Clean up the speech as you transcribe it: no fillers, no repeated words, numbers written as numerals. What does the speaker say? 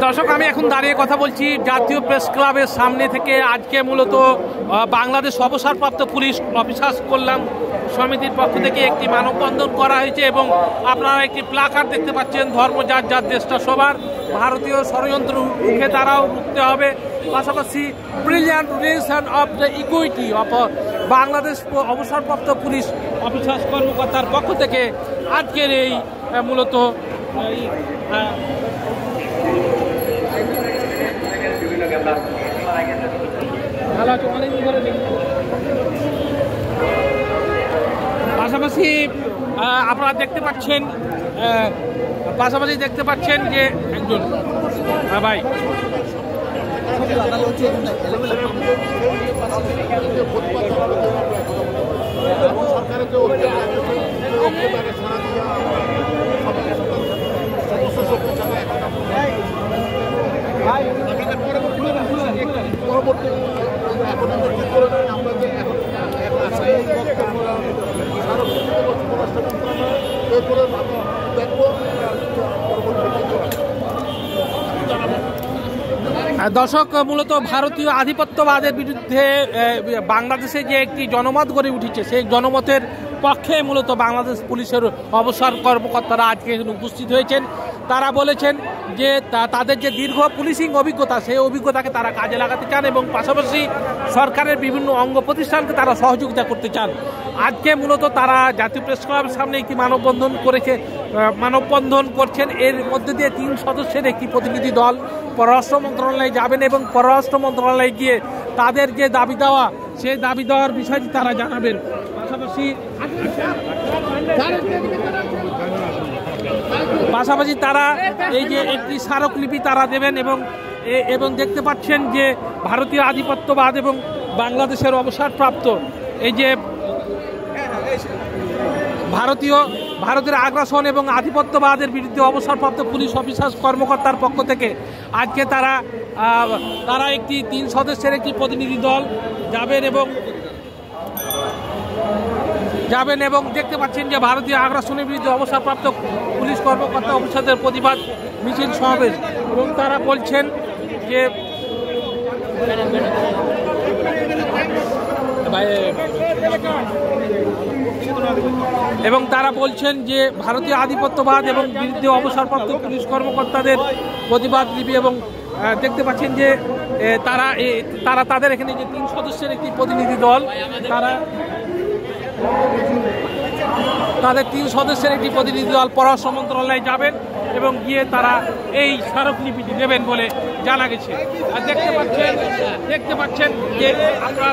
দর্শক, আমি এখন দাঁড়িয়ে কথা বলছি জাতীয় প্রেস ক্লাবের সামনে থেকে। আজকে মূলত বাংলাদেশ অবসরপ্রাপ্ত পুলিশ অফিসার্স কল্যাণ সমিতির পক্ষ থেকে একটি মানববন্ধন করা হয়েছে এবং আপনারা একটি প্লাকার্ড দেখতে পাচ্ছেন, ধর্ম যার যার দেশটা সবার, ভারতীয় ষড়যন্ত্র রুখে তারাও রুখতে হবে, পাশাপাশি brilliant relation of the equity of Bangladesh অবসরপ্রাপ্ত পুলিশ অফিসার্স কর্মকর্তার পক্ষ থেকে আজকের এই মূলত পাশাপাশি আপনারা দেখতে পাচ্ছেন যে একজন ভাই দর্শক, মূলত ভারতীয় আধিপত্যবাদের বিরুদ্ধে বাংলাদেশে যে একটি জনমত গড়ে উঠেছে, সেই জনমতের পক্ষে মূলত বাংলাদেশ পুলিশের অবসর কর্মকর্তারা আজকে এখানে উপস্থিত হয়েছেন। তারা বলেছেন যে তাদের যে দীর্ঘ পুলিশিং অভিজ্ঞতা, সেই অভিজ্ঞতাকে তারা কাজে লাগাতে চান এবং পাশাপাশি সরকারের বিভিন্ন অঙ্গ প্রতিষ্ঠানকে তারা সহযোগিতা করতে চান। আজকে মূলত তারা জাতীয় প্রেস ক্লাবের সামনে একটি মানববন্ধন করছেন। এর মধ্যে দিয়ে 3 সদস্যের একটি প্রতিনিধি দল পররাষ্ট্র মন্ত্রণালয়ে যাবেন এবং পররাষ্ট্র মন্ত্রণালয়ে গিয়ে তাদের যে দাবি দেওয়া, সেই দাবি দেওয়ার বিষয়টি তারা জানাবেন। পাশাপাশি তারা এই যে একটি স্মারকলিপি তারা দেবেন এবং দেখতে পাচ্ছেন যে ভারতীয় আধিপত্যবাদ এবং বাংলাদেশের অবসরপ্রাপ্ত এই যে ভারতের আগ্রাসন এবং আধিপত্যবাদের বিরুদ্ধে অবসরপ্রাপ্ত পুলিশ অফিসার্স কর্মকর্তার পক্ষ থেকে আজকে তারা একটি 3 সদস্যের একটি প্রতিনিধি দল যাবেন এবং দেখতে পাচ্ছেন যে ভারতীয় আগ্রাসনের বিরুদ্ধে অবসরপ্রাপ্ত পুলিশ কর্মকর্তা অফিসারদের প্রতিবাদ মিছিল সমাবেশ এবং তারা বলছেন যে ভারতীয় আধিপত্যবাদ এবং বিরুদ্ধে অবসরপ্রাপ্ত পুলিশ কর্মকর্তাদের প্রতিবাদ লিপি এবং দেখতে পাচ্ছেন যে তারা তাদের এখানে যে 3 সদস্যের একটি প্রতিনিধি দল, তাদের 3 সদস্যের একটি প্রতিনিধি দল পররাষ্ট্র মন্ত্রণালয়ে যাবেন এবং গিয়ে তারা এই স্মারকলিপিটি দেবেন বলে জানা গেছে। আর দেখতে পাচ্ছেন যে আপনারা